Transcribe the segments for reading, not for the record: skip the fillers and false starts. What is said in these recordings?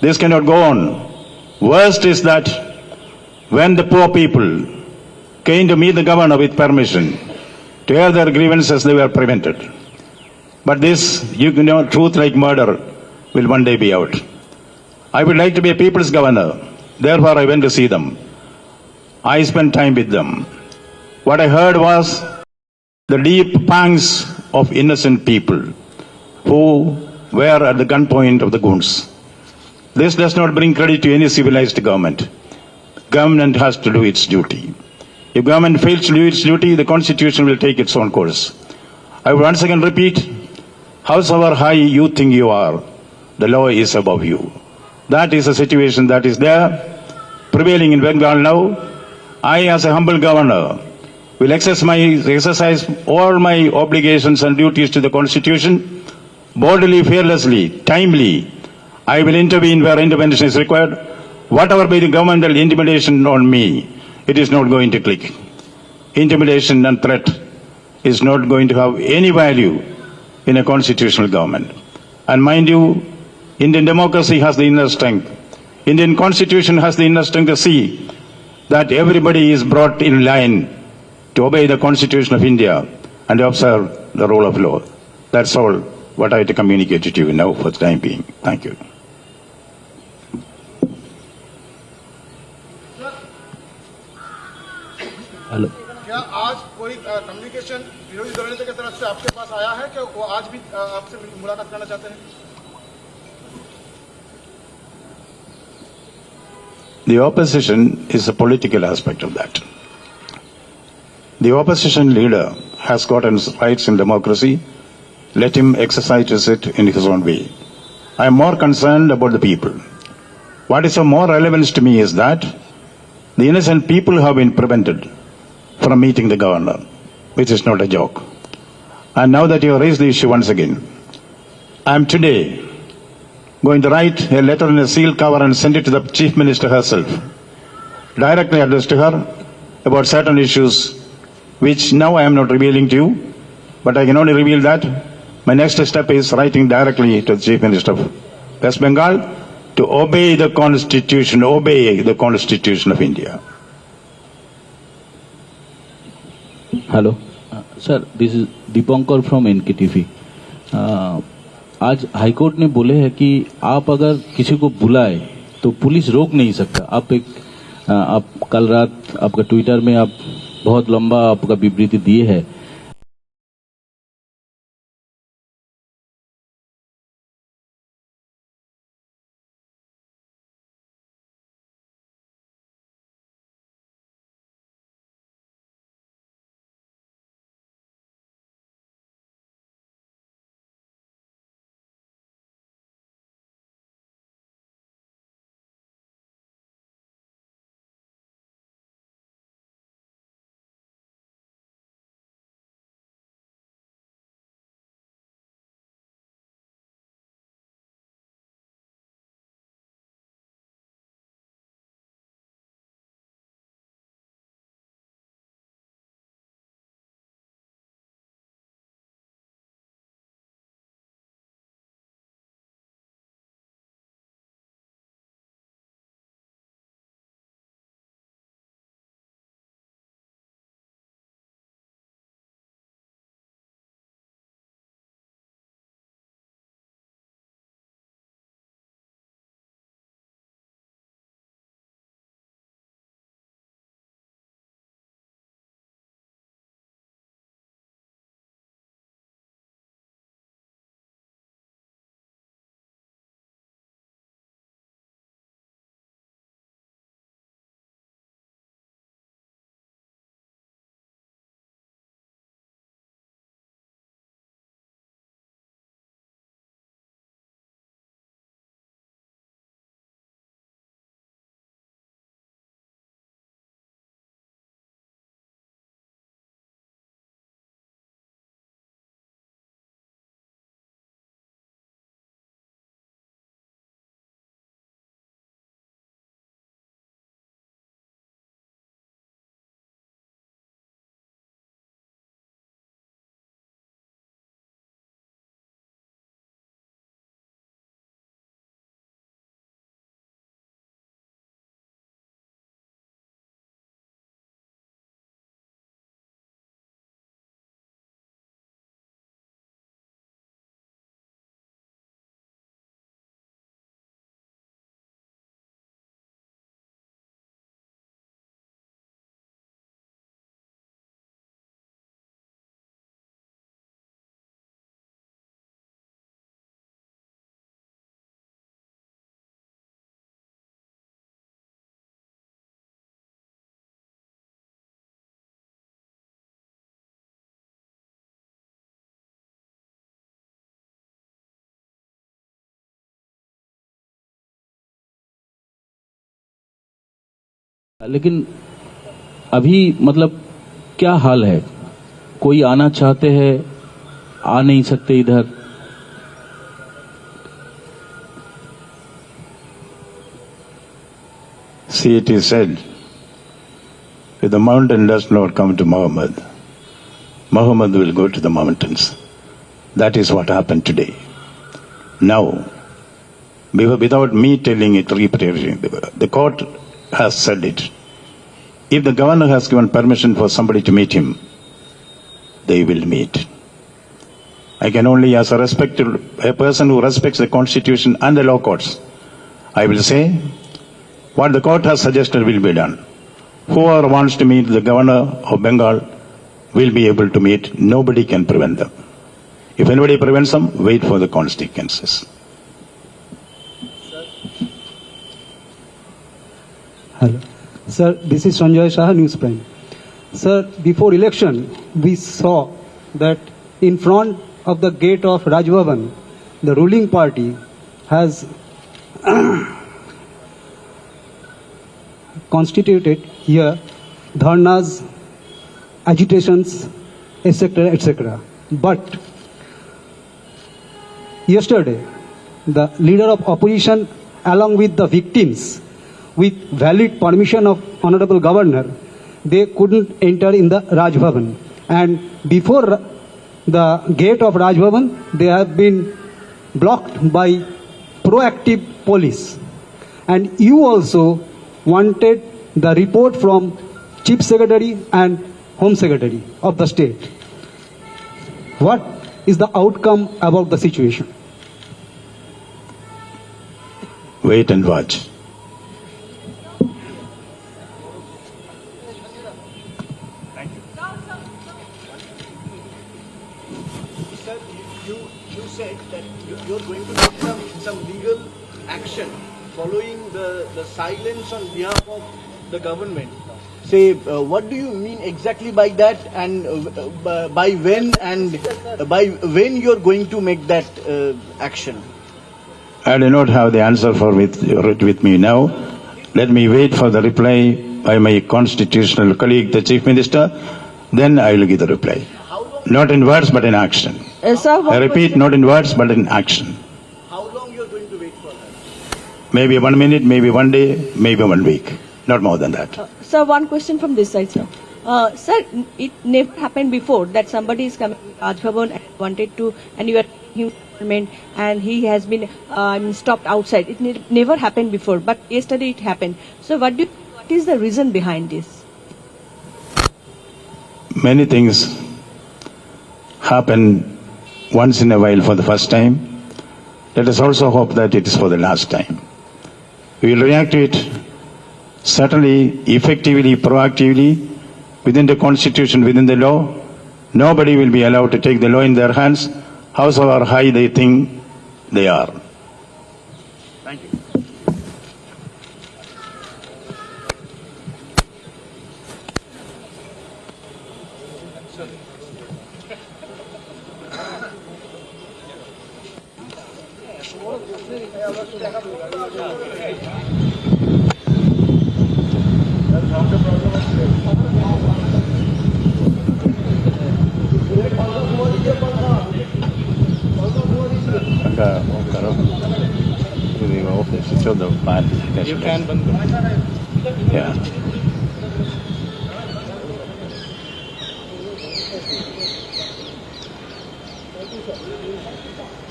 This cannot go on. Worst is that when the poor people came to meet the governor with permission to air their grievances, they were prevented. But this, truth like murder will one day be out. I would like to be a people's governor. Therefore, I went to see them. I spent time with them. What I heard was the deep pangs of innocent people who were at the gunpoint of the goons. This does not bring credit to any civilized government. Government has to do its duty. If government fails to do its duty, the constitution will take its own course. I will once again repeat, howsoever high you think you are, the law is above you. That is the situation that is there, prevailing in Bengal now. I, as a humble governor, will exercise all my obligations and duties to the Constitution, boldly, fearlessly, timely. I will intervene where intervention is required. Whatever be the governmental intimidation on me, it is not going to click. Intimidation and threat is not going to have any value in a constitutional government. And mind you, Indian democracy has the inner strength. Indian constitution has the inner strength to see that everybody is brought in line to obey the Constitution of India and observe the rule of law. That's all what I have to communicate to you now for the time being. Thank you. Hello, क्या आज कोई communication विरोधी दल की तरफ से आपके पास आया है कि वो आज भी आपसे मुलाकात करना चाहते हैं? The opposition is a political aspect of that. The opposition leader has got his rights in democracy. Let him exercise it in his own way. I am more concerned about the people. What is of more relevance to me is that the innocent people have been prevented from meeting the governor, which is not a joke. And now that you have raised the issue once again, I am today going to write a letter in a sealed cover and send it to the Chief Minister herself, directly addressed to her about certain issues which now I am not revealing to you, but I can only reveal that my next step is writing directly to the Chief Minister of West Bengal to obey the Constitution of India. Hello sir, this is Dipankar from NKTV. आज high court ने बोले हैं कि आप अगर किसी को बुलाए तो पुलिस रोक नहीं सकता. आप कल रात आपका ट्विटर में आप बहुत लंबा आपका विबृति दिए हैं. लेकिन अभी मतलब क्या हाल है? कोई आना चाहते हैं, आ नहीं सकते इधर. See, it is said, if the mountain does not come to Muhammad, Muhammad will go to the mountains. That is what happened today. Now, without me telling it, repeating, the court has said it. If the governor has given permission for somebody to meet him, they will meet. I can only, as a person who respects the constitution and the law courts, I will say what the court has suggested will be done. Whoever wants to meet the governor of Bengal will be able to meet. Nobody can prevent them. If anybody prevents them, wait for the consequences. Hello. Sir, this is Sanjay Shah, News Prime. Sir, before election, we saw that in front of the gate of Raj Bhavan, the ruling party has constituted here dharnas, agitations, etc., etc. But yesterday, the leader of opposition, along with the victims, with valid permission of Honorable Governor, they couldn't enter in the Raj Bhavan. And before the gate of Raj Bhavan, they have been blocked by proactive police. And you also wanted the report from Chief Secretary and Home Secretary of the state. What is the outcome about the situation? Wait and watch. Sir, you said that you're going to take some legal action following the silence on behalf of the government. Say, what do you mean exactly by that, and by when, and by when you're going to make that action? I do not have the answer for with me now. Let me wait for the reply by my constitutional colleague, the Chief Minister. Then I will give the reply. Not in words, but in action. Sir, I repeat, not in words, but in action. How long you're going to wait for that? Maybe 1 minute, maybe 1 day, maybe 1 week. Not more than that. sir, one question from this side, sir. Sir, it never happened before that somebody is coming to Raj Bhavan and wanted to, and you are him and he has been stopped outside. It never happened before, but yesterday it happened. So what is the reason behind this? Many things happen once in a while for the first time. Let us also hope that it is for the last time. We will react to it certainly, effectively, proactively, within the constitution, within the law. Nobody will be allowed to take the law in their hands, however high they think they are. Thank you. You can yeah.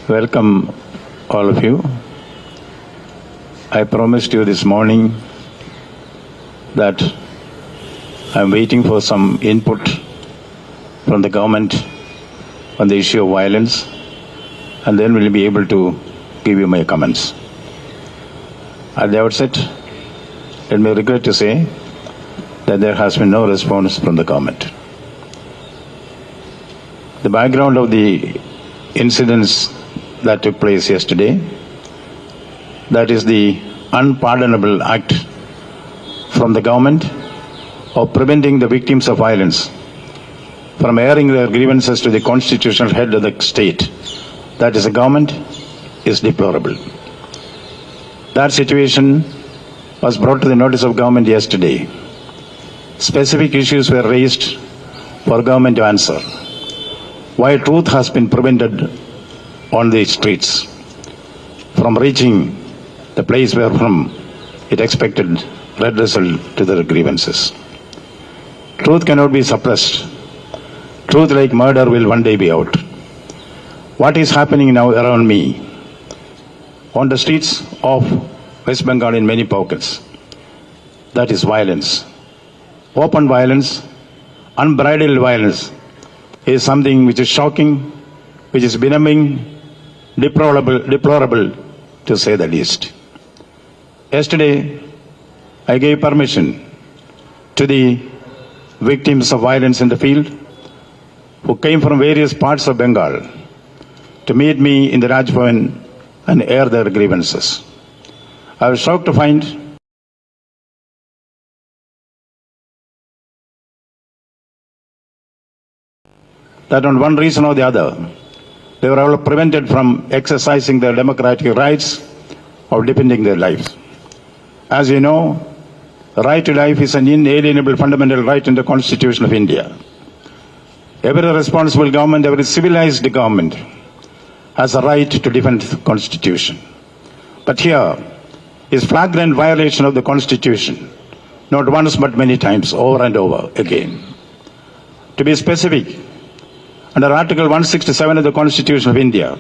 Welcome, all of you. I promised you this morning that I'm waiting for some input from the government on the issue of violence, and then we'll be able to give you my comments. At the outset, let me regret to say that there has been no response from the government. The background of the incidents that took place yesterday, that is the unpardonable act from the government of preventing the victims of violence from airing their grievances to the constitutional head of the state, that is the government, is deplorable. That situation was brought to the notice of government yesterday. Specific issues were raised for government to answer. Why truth has been prevented on the streets from reaching the place where from it expected redressal to their grievances. Truth cannot be suppressed. Truth like murder will one day be out. What is happening now around me on the streets of West Bengal in many pockets, that is violence. Open violence, unbridled violence is something which is shocking, which is benumbing, deplorable to say the least. Yesterday, I gave permission to the victims of violence in the field who came from various parts of Bengal to meet me in the Raj Bhavan and air their grievances. I was shocked to find that on one reason or the other, they were all prevented from exercising their democratic rights or defending their lives. As you know, the right to life is an inalienable fundamental right in the Constitution of India. Every responsible government, every civilized government has a right to defend the Constitution. But here is flagrant violation of the Constitution, not once but many times, over and over again. To be specific, under Article 167 of the Constitution of India,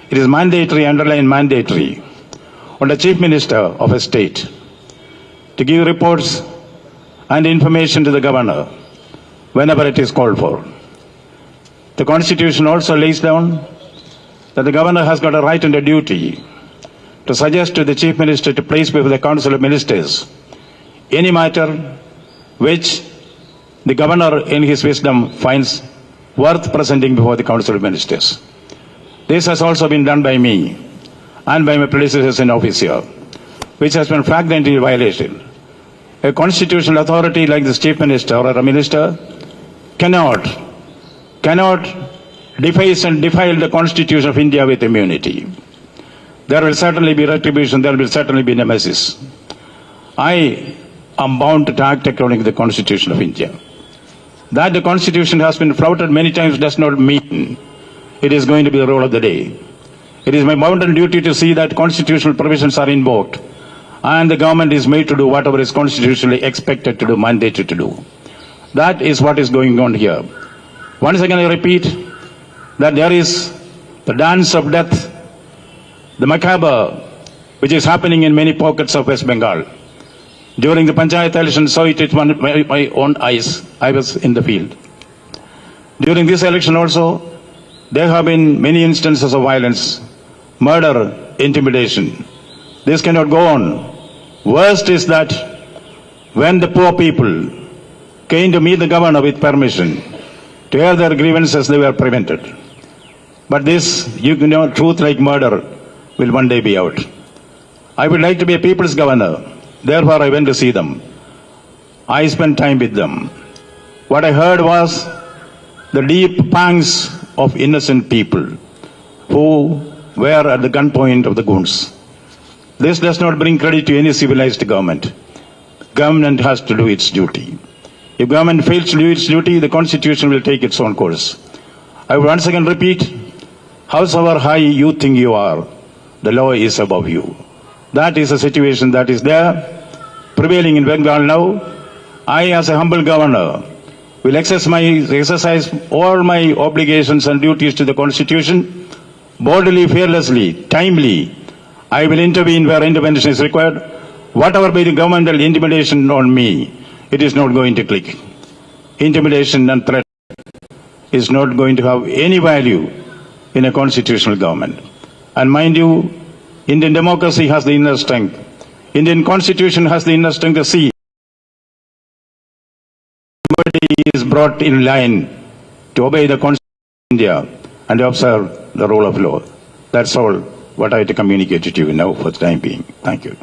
it is mandatory, underlined mandatory, on the Chief Minister of a state to give reports and information to the Governor whenever it is called for. The Constitution also lays down that the Governor has got a right and a duty to suggest to the Chief Minister to place before the Council of Ministers any matter which the Governor in his wisdom finds worth presenting before the Council of Ministers. This has also been done by me and by my predecessors in office here, which has been flagrantly violated. A constitutional authority like the Chief Minister or a minister cannot deface and defile the Constitution of India with immunity. There will certainly be retribution, there will certainly be nemesis. I am bound to act according to the Constitution of India. That the Constitution has been flouted many times does not mean it is going to be the rule of the day. It is my bounden duty to see that constitutional provisions are invoked and the government is made to do whatever is constitutionally expected to do, mandated to do. That is what is going on here. Once again I repeat that there is the dance of death, the macabre, which is happening in many pockets of West Bengal. During the Panchayat election, saw it with my own eyes. I was in the field. During this election also, there have been many instances of violence, murder, intimidation. This cannot go on. Worst is that when the poor people came to meet the governor with permission to air their grievances, they were prevented. But this, truth like murder will one day be out. I would like to be a people's governor. Therefore, I went to see them. I spent time with them. What I heard was the deep pangs of innocent people who were at the gunpoint of the goons. This does not bring credit to any civilized government. Government has to do its duty. If government fails to do its duty, the Constitution will take its own course. I will once again repeat, howsoever high you think you are, the law is above you. That is a situation that is there, prevailing in Bengal now. I, as a humble governor, will exercise all my obligations and duties to the Constitution, boldly, fearlessly, timely. I will intervene where intervention is required. Whatever be the governmental intimidation on me, it is not going to click. Intimidation and threat is not going to have any value in a constitutional government. And mind you, Indian democracy has the inner strength. Indian Constitution has the inner strength to see somebody is brought in line to obey the Constitution of India and observe the rule of law. That's all what I have to communicate to you now for the time being. Thank you.